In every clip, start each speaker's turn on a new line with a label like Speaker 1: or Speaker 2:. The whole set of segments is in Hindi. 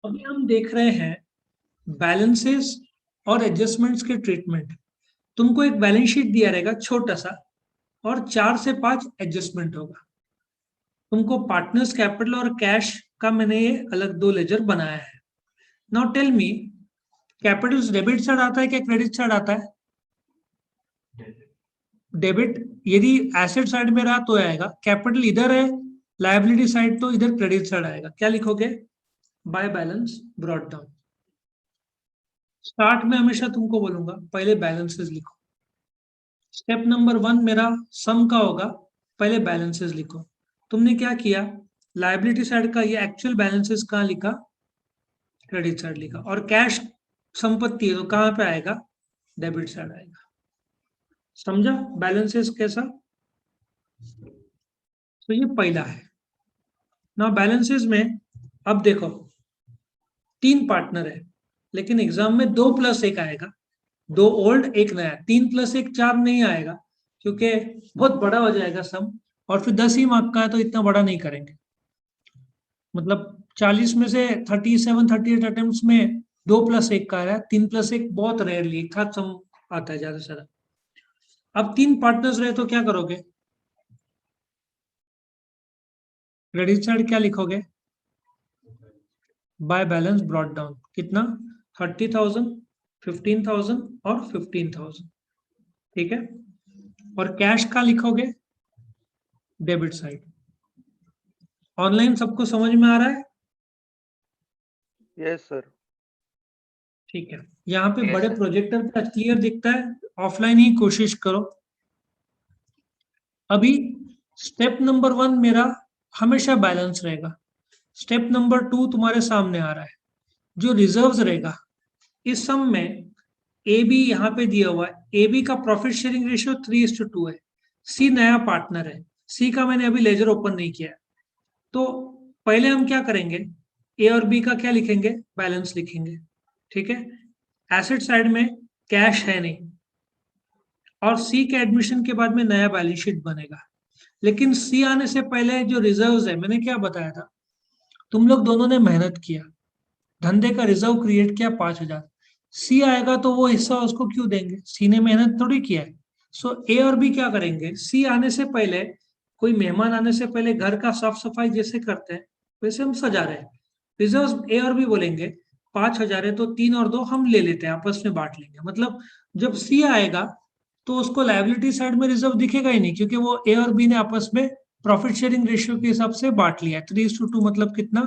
Speaker 1: अभी हम देख रहे हैं बैलेंसेस और एडजस्टमेंट्स के ट्रीटमेंट। तुमको एक बैलेंस शीट दिया रहेगा छोटा सा, और 4 से 5 एडजस्टमेंट होगा। तुमको पार्टनर्स कैपिटल और कैश का मैंने ये अलग दो लेजर बनाया है। Now tell me, capital debit side आता है क्या क्रेडिट साइड आता है? डेबिट। यदि एसेट साइड में रहा तो आएगा, कैपिटल इधर है, लायबिलिटी साइड तो इधर क्रेडिट साइड आएगा। क्या लिखोगे? By balance brought down. Start में हमेशा तुमको बोलूंगा पहले बैलेंसेस लिखो। स्टेप नंबर 1 मेरा सम का होगा, पहले बैलेंसेस लिखो। तुमने क्या किया, लायबिलिटी साइड का ये एक्चुअल बैलेंसेस कहाँ लिखा? क्रेडिट साइड लिखा। और कैश संपत्ति है तो कहाँ पे आएगा? डेबिट साइड आएगा। समझा बैलेंसेस कैसा? तो ये पहला है ना बैलेंसेस में। अब देखो, 3 पार्टनर है, लेकिन एग्जाम में 2+1 आएगा। 2 ओल्ड 1 नया, 3+1 4 नहीं आएगा, क्योंकि बहुत बड़ा हो जाएगा सम। और फिर 10 ही मार्क का है तो इतना बड़ा नहीं करेंगे। मतलब 40 में से 37-38 अटेम्प्ट में 2+1 का है, 3+1 बहुत रेयरली एक आध सम आता है ज्यादा से ज्यादा। अब 3 पार्टनर्स रहे तो क्या करोगे? क्रेडिट साइड क्या लिखोगे? By balance brought down. कितना? 30,000, 15,000 और 15,000। ठीक है। और कैश का लिखोगे? Debit side. ऑनलाइन सबको समझ में आ रहा है?
Speaker 2: Yes sir.
Speaker 1: ठीक है। यहाँ पे बड़े प्रोजेक्टर पे क्लियर दिखता है, ऑफलाइन ही कोशिश करो। अभी स्टेप नंबर 1 मेरा हमेशा बैलेंस रहेगा। स्टेप नंबर 2 तुम्हारे सामने आ रहा है, जो रिजर्व्स रहेगा। इस सम में ए बी यहाँ पे दिया हुआ है। ए बी का प्रॉफिट शेयरिंग रेशियो 3:2 है। सी नया पार्टनर है, सी का मैंने अभी लेजर ओपन नहीं किया है। तो पहले हम क्या करेंगे, ए और बी का क्या लिखेंगे? बैलेंस लिखेंगे। ठीक है। एसेट साइड में कैश है नहीं, और सी के एडमिशन के बाद में नया बैलेंस शीट बनेगा। लेकिन सी आने से पहले जो रिजर्व्स है, मैंने क्या बताया था, तुम लोग दोनों ने मेहनत किया, धंधे का रिजर्व क्रिएट किया 5,000। सी आएगा तो वो हिस्सा उसको क्यों देंगे? सी ने मेहनत थोड़ी किया है। सो ए और बी क्या करेंगे, सी आने से पहले, कोई मेहमान आने से पहले घर का साफ सफाई जैसे करते हैं वैसे हम सजा रहे हैं। रिजर्व ए और बी बोलेंगे 5,000 है तो 3 और 2 हम ले लेते हैं, आपस में बांट लेंगे। मतलब जब सी आएगा तो उसको लायबिलिटी साइड में रिजर्व दिखेगा ही नहीं, क्योंकि वो ए और बी ने आपस में प्रॉफिट शेयरिंग रेशियो के हिसाब से बांट लिया है। 3:2 मतलब कितना?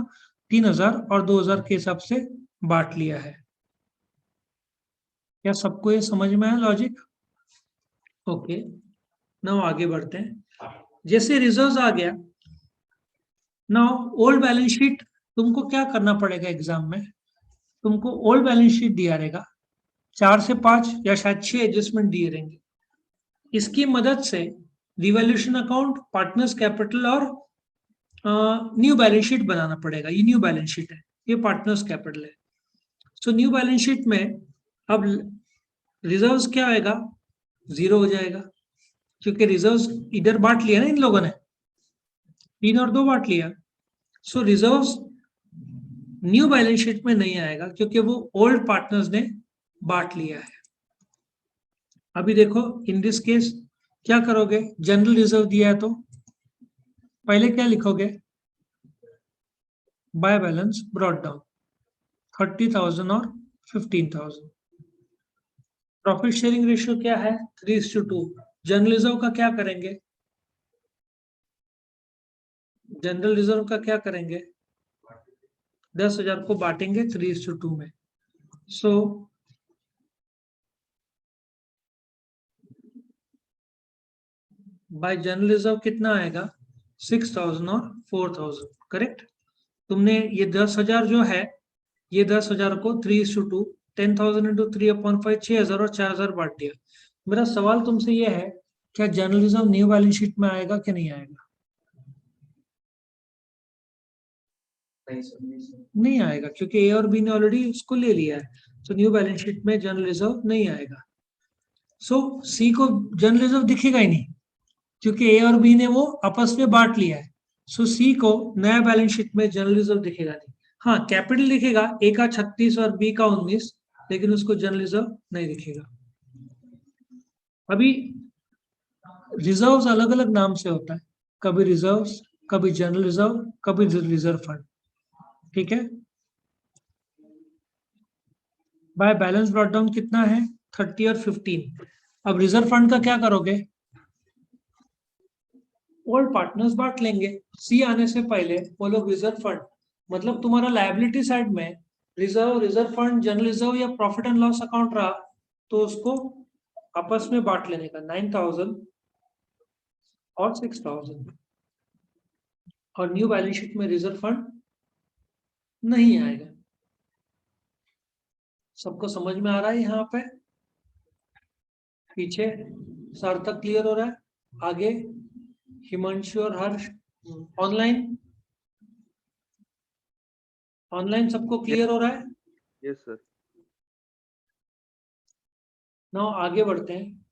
Speaker 1: 3,000 और 2,000 के हिसाब से बांट लिया है। क्या सबको ये समझ में आया लॉजिक? ओके। नाउ आगे बढ़ते हैं। जैसे रिजर्व्स आ गया, नाउ ओल्ड बैलेंस शीट तुमको क्या करना पड़ेगा एग्जाम में? तुमको ओल्ड बैलेंस शीट दिया रहेगा, 4 से 5 या शायद 6 एडजस्टमेंट दिए रहेंगे। इसकी मदद से रिवॉल्यूशन अकाउंट, पार्टनर्स कैपिटल और न्यू बैलेंस शीट बनाना पड़ेगा। ये न्यू बैलेंस शीट है, ये पार्टनर्स कैपिटल है। सो न्यू बैलेंस शीट में अब रिजर्व्स क्या आएगा? 0 हो जाएगा, क्योंकि रिजर्व्स इधर बांट लिया ना इन लोगों ने, 3 और 2 बांट लिया। सो रिजर्व्स न्यू बैलेंस शीट में नहीं आएगा, क्योंकि वो ओल्ड पार्टनर्स ने बांट लिया है। अभी देखो, इन दिस केस क्या करोगे? जनरल रिजर्व दिया है तो पहले क्या लिखोगे? बाय बैलेंस ब्रॉट डाउन, 30,000 और 15,000। प्रॉफिट शेयरिंग रेशियो क्या है? 3:2। जनरल रिजर्व का क्या करेंगे? जनरल रिजर्व का क्या करेंगे? 10,000 को बांटेंगे 3:2 में। सो बाय जनरल रिजर्व कितना आएगा? 6,000 और 4,000। करेक्ट। तुमने ये 10,000 जो है, ये 10,000 को 3:2, 10,000 इंटू 3/5, 6,000 और 4,000 बांट दिया। मेरा सवाल तुमसे ये है, क्या general reserve new balance sheet में आएगा कि नहीं आएगा? नहीं आएगा, क्योंकि ए और बी ने ऑलरेडी उसको ले लिया है। तो न्यू बैलेंस शीट में जनरल रिजर्व नहीं आएगा। सो सी को जनरल रिजर्व दिखेगा ही नहीं, क्योंकि ए और बी ने वो आपस में बांट लिया है। सो सी को नया बैलेंस शीट में जनरल रिजर्व दिखेगा नहीं। हाँ, कैपिटल लिखेगा, ए का 36 और बी का 19, लेकिन उसको जनरल रिजर्व नहीं लिखेगा। अभी रिजर्व्स अलग अलग नाम से होता है, कभी रिजर्व्स, कभी जनरल रिजर्व, कभी रिजर्व फंड, ठीक है। बाय बैलेंस ब्रॉट डाउन कितना है, 30 और 15। अब रिजर्व फंड का क्या करोगे, ओल्ड पार्टनर्स बांट लेंगे। सी आने से पहले वो लोग रिजर्व फंड, मतलब तुम्हारा लायबिलिटी साइड में रिजर्व फंड, जनरल रिजर्व या प्रॉफिट एंड लॉस अकाउंट रहा, तो उसको आपस में बांट लेने का, 9000 और 6000। और न्यू बैलेंस शीट में रिजर्व फंड नहीं आएगा। सबको समझ में आ रहा है यहाँ पे, पीछे सर तक क्लियर हो रहा है, आगे हिमांशु और हर्ष ऑनलाइन, ऑनलाइन सबको क्लियर हो रहा है?
Speaker 2: Yes sir.
Speaker 1: नाउ आगे बढ़ते हैं।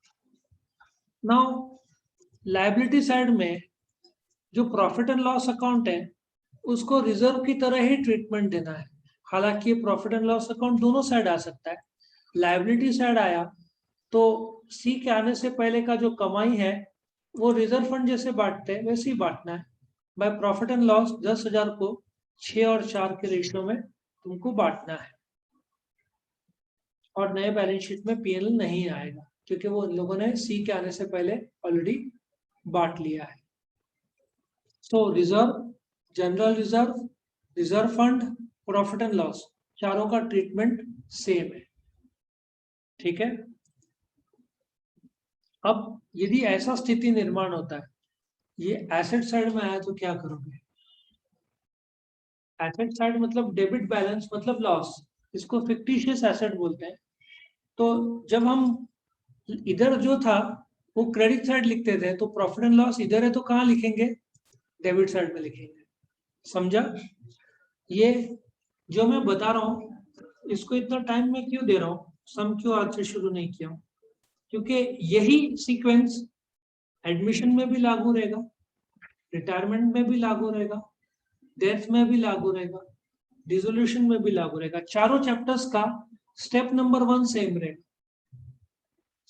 Speaker 1: नाउ लायबिलिटी साइड में जो प्रॉफिट एंड लॉस अकाउंट है उसको रिजर्व की तरह ही ट्रीटमेंट देना है। हालांकि प्रॉफिट एंड लॉस अकाउंट दोनों साइड आ सकता है। लायबिलिटी साइड आया तो सी के आने से पहले का जो कमाई है वो रिजर्व फंड जैसे बांटते हैं वैसे ही बांटना है। बाय प्रॉफिट एंड लॉस 10,000 को 6 और 4 के रेशियो में तुमको बांटना है। और नए बैलेंस शीट में पीएनएल नहीं आएगा क्योंकि वो इन लोगों ने सी के आने से पहले ऑलरेडी बांट लिया है। So reserve, general reserve, reserve fund, profit and loss, चारों का ट्रीटमेंट सेम है, ठीक है। अब यदि ऐसा स्थिति निर्माण होता है, ये एसेट साइड में आया तो क्या करोगे? एसेट साइड मतलब डेबिट बैलेंस मतलब लॉस, इसको फिक्टिशियस एसेट बोलते हैं। तो जब हम इधर जो था वो क्रेडिट साइड लिखते थे, तो प्रॉफिट एंड लॉस इधर है तो कहाँ लिखेंगे? डेबिट साइड में लिखेंगे। समझा? ये जो मैं बता रहा हूँ इसको इतना टाइम में क्यों दे रहा हूँ, सम क्यों आज से शुरू नहीं किया हूँ, क्योंकि यही सीक्वेंस एडमिशन में भी लागू रहेगा, रिटायरमेंट में भी लागू रहेगा, डेथ में भी लागू रहेगा, डिसोल्यूशन में भी लागू रहेगा। चारों चैप्टर्स का स्टेप नंबर 1 सेम रहेगा,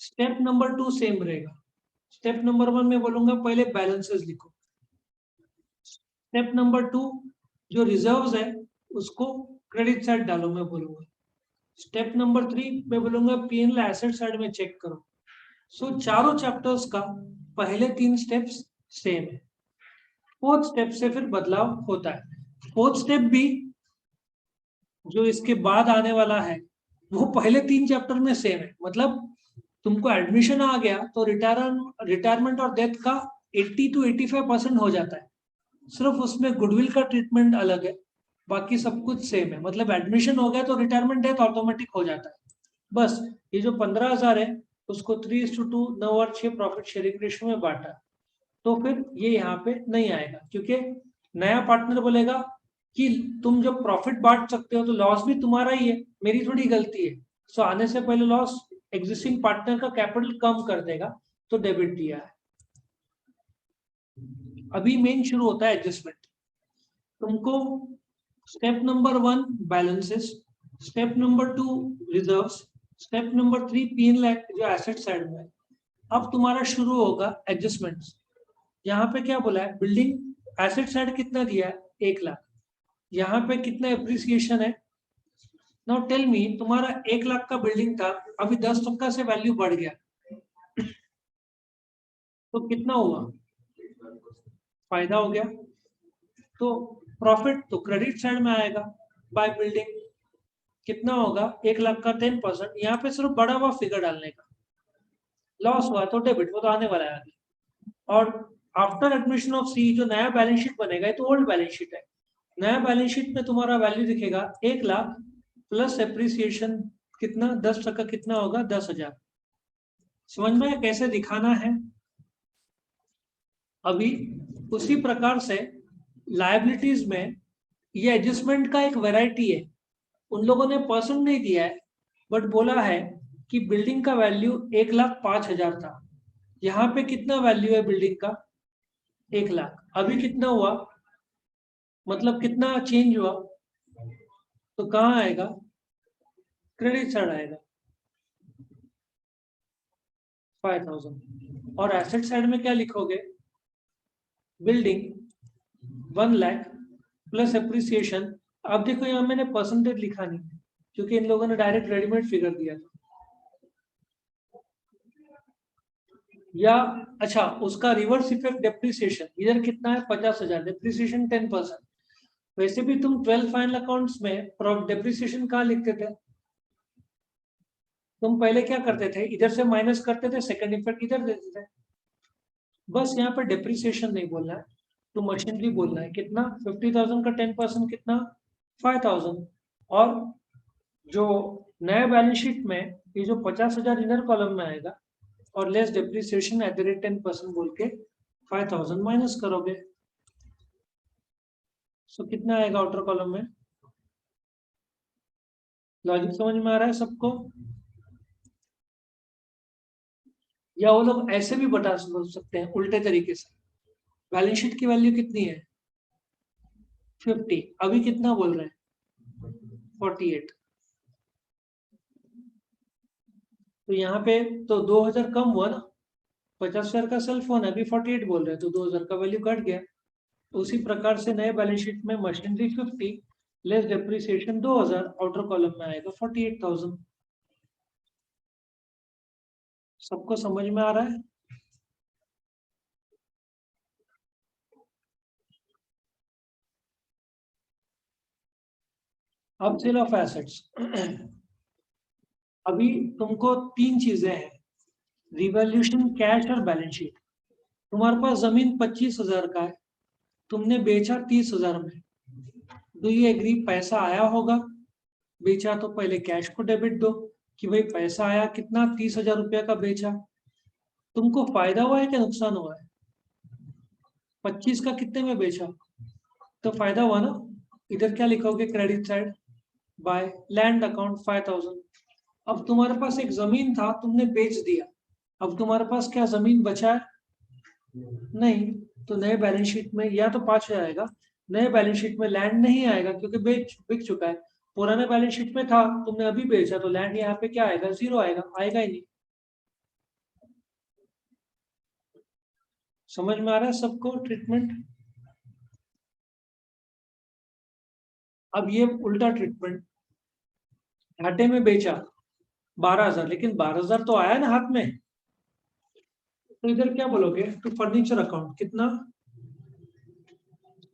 Speaker 1: स्टेप नंबर 2 सेम रहेगा। स्टेप नंबर 1 में बोलूंगा पहले बैलेंसेस लिखो। स्टेप नंबर 2 जो रिजर्व्स है उसको क्रेडिट साइड डालो, मैं बोलूंगा। स्टेप नंबर 3 मैं बोलूंगा पीएनएल एसेट साइड में चेक करो। सो चारों चैप्टर्स का पहले 3 स्टेप्स सेम है। फोर्थ स्टेप से फिर बदलाव होता है। फोर्थ स्टेप भी जो इसके बाद आने वाला है वो पहले 3 चैप्टर में सेम है। मतलब तुमको एडमिशन आ गया तो रिटायरमेंट और डेथ का 80 to 85% हो जाता है। सिर्फ उसमें गुडविल का ट्रीटमेंट अलग है, बाकी सब कुछ सेम है। मतलब एडमिशन हो गया तो रिटायरमेंट डेथ ऑटोमेटिक हो जाता है। बस ये जो 15,000 है उसको 3:2 9 और 6 प्रॉफिट शेयरिंग रेशियो में बांटा, तो फिर ये यहाँ पे नहीं आएगा क्योंकि नया पार्टनर बोलेगा कि तुम जब प्रॉफिट बांट सकते हो तो लॉस भी तुम्हारा ही है, मेरी थोड़ी गलती है। सो आने से पहले लॉस एग्जिस्टिंग पार्टनर का कैपिटल कम कर देगा, तो डेबिट दिया है। अभी मेन शुरू होता है एडजस्टमेंट। तुमको step number 1 balances, step number 2 reserves, step number 3 PNL जो एसेट साइड में है। अब तुम्हारा शुरू होगा एडजस्टमेंट्स। यहाँ पे क्या बोला है, बिल्डिंग एसेट साइड कितना दिया है, 1 लाख। यहाँ पे कितना एप्रिसिएशन है? नाउ टेल मी, तुम्हारा 1 लाख का बिल्डिंग था, अभी 10% से वैल्यू बढ़ गया, तो कितना हुआ? फायदा हो गया। तो प्रॉफिट तो क्रेडिट साइड में आएगा बाय बिल्डिंग। कितना होगा? 1 लाख का 10%। यहाँ पे सिर्फ बड़ा हुआ फिगर डालने का। लॉस हुआ तो डेबिट, वो तो आने वाला है आगे। और आफ्टर एडमिशन ऑफ सी जो नया बैलेंस शीट बनेगा, ये तो ओल्ड बैलेंस शीट है। नया बैलेंस शीट में तुम्हारा वैल्यू दिखेगा 1 लाख प्लस एप्रिसिएशन कितना, 10% कितना होगा? 10,000। समझ में कैसे दिखाना है? अभी उसी प्रकार से लायबिलिटीज में ये एडजस्टमेंट का एक वैरायटी है। उन लोगों ने परसेंट नहीं दिया है, बट बोला है कि बिल्डिंग का वैल्यू 1,05,000 था। यहाँ पे कितना वैल्यू है बिल्डिंग का? 1 लाख। अभी कितना हुआ, मतलब कितना चेंज हुआ? तो कहाँ आएगा? क्रेडिट साइड आएगा 5000। और एसेट साइड में क्या लिखोगे? Building 1 lakh plus appreciation. अब देखो यहाँ मैंने परसेंटेज लिखा नहीं क्योंकि इन लोगों ने डायरेक्ट रेडीमेड फिगर दिया था। या अच्छा, उसका रिवर्स इफेक्ट डेप्रिसिएशन इधर कितना है? 50,000, डेप्रिसिएशन 10%। वैसे भी तुम 12 फाइनल अकाउंट्स में डेप्रिसिएशन कहाँ लिखते थे? तुम पहले क्या करते थे? इधर से माइनस करते थे, सेकंड इफेक्ट इधर देते थे। बस यहाँ पर डेप्रिसिएशन नहीं बोलना है, तो मशीनरी बोलना है। कितना? 50,000 का 10% कितना? 5,000। और जो नया बैलेंस शीट में ये जो 50,000 इधर कॉलम में आएगा और less depreciation at the rate 10% बोल के 5,000 माइनस करोगे। सो कितना आएगा आउटर कॉलम में? लॉजिक समझ में आ रहा है सबको? या वो लोग ऐसे भी बता सकते हैं उल्टे तरीके से। बैलेंस शीट की वैल्यू कितनी है? 50। अभी कितना बोल रहे हैं? 48। तो यहाँ पे तो 2,000 कम हुआ ना। 50,000 का सेल फोन है, अभी 48 बोल रहे हैं, तो 2,000 का वैल्यू घट गया। तो उसी प्रकार से नए बैलेंस शीट में machinery 50 less depreciation 2,000 outer column में आएगा 48,000। सबको समझ में आ रहा है? अब सेल ऑफ एसेट्स। अभी तुमको 3 चीजें हैं, रिवॉल्यूशन, कैश और बैलेंस शीट। तुम्हारे पास जमीन 25,000 का है, तुमने बेचा 30,000 में। Do you agree? पैसा आया होगा, बेचा तो पहले कैश को डेबिट दो कि भाई पैसा आया, कितना? 30,000 रुपया का बेचा। तुमको फायदा हुआ है क्या नुकसान हुआ है? 25 का कितने में बेचा? तो फायदा हुआ ना। इधर क्या लिखोगे? Credit side by land account 5,000। अब तुम्हारे पास एक जमीन था, तुमने बेच दिया। अब तुम्हारे पास क्या जमीन बचा है? नहीं। तो नए बैलेंस शीट में या तो 5,000 आएगा, नए बैलेंस शीट में लैंड नहीं आएगा क्योंकि बिक चुका है। पुराने बैलेंस शीट में था, तुमने अभी बेचा, तो लैंड यहाँ पे क्या आएगा? 0 आएगा, आएगा ही नहीं। समझ में आ रहा है सबको ट्रीटमेंट? अब ये उल्टा ट्रीटमेंट, घाटे में बेचा 12,000, लेकिन 12,000 तो आया ना हाथ में। तो इधर क्या बोलोगे? तो फर्नीचर अकाउंट कितना?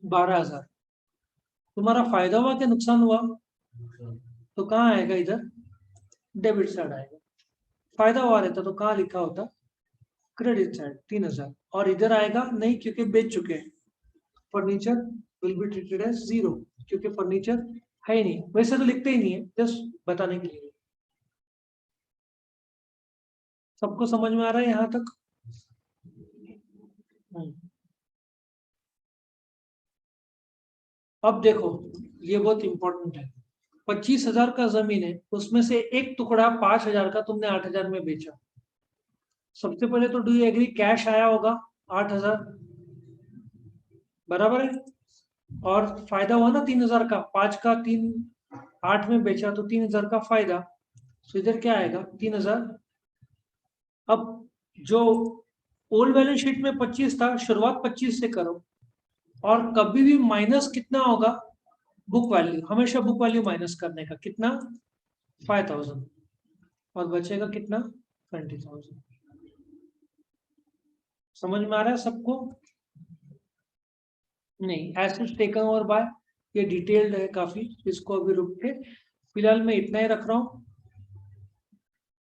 Speaker 1: 12,000। तुम्हारा फायदा हुआ क्या नुकसान हुआ? तो कहाँ आएगा? इधर डेबिट साइड आएगा। फायदा हुआ रहता तो कहाँ लिखा होता? Credit side 3,000। और इधर आएगा नहीं क्योंकि बेच चुके हैं। Furniture will be treated as 0 क्योंकि फर्नीचर है ही नहीं। वैसे तो लिखते ही नहीं है, जस्ट बताने के लिए। सबको समझ में आ रहा है यहाँ तक? अब देखो, ये बहुत इंपॉर्टेंट है। 25,000 का जमीन है, उसमें से एक टुकड़ा 5,000 का तुमने 8,000 में बेचा। सबसे पहले तो डू यू एग्री? कैश आया होगा 8,000, बराबर है। और फायदा हुआ ना 3,000 का, 5 का 3 8 में बेचा तो 3,000 का फायदा। तो इधर क्या आएगा? 3,000। अब जो ओल्ड बैलेंस शीट में 25 था, शुरुआत 25 से करो। और कभी भी माइनस कितना होगा? बुक वैल्यू, हमेशा बुक वैल्यू माइनस करने का। कितना? 5,000। और बचेगा कितना? 20,000। समझ में आ रहा है सबको? नहीं, एसेट्स टेकन ओवर बाय, ये डिटेल्ड है काफी, इसको अभी रुक के फिलहाल मैं इतना ही रख रहा हूँ।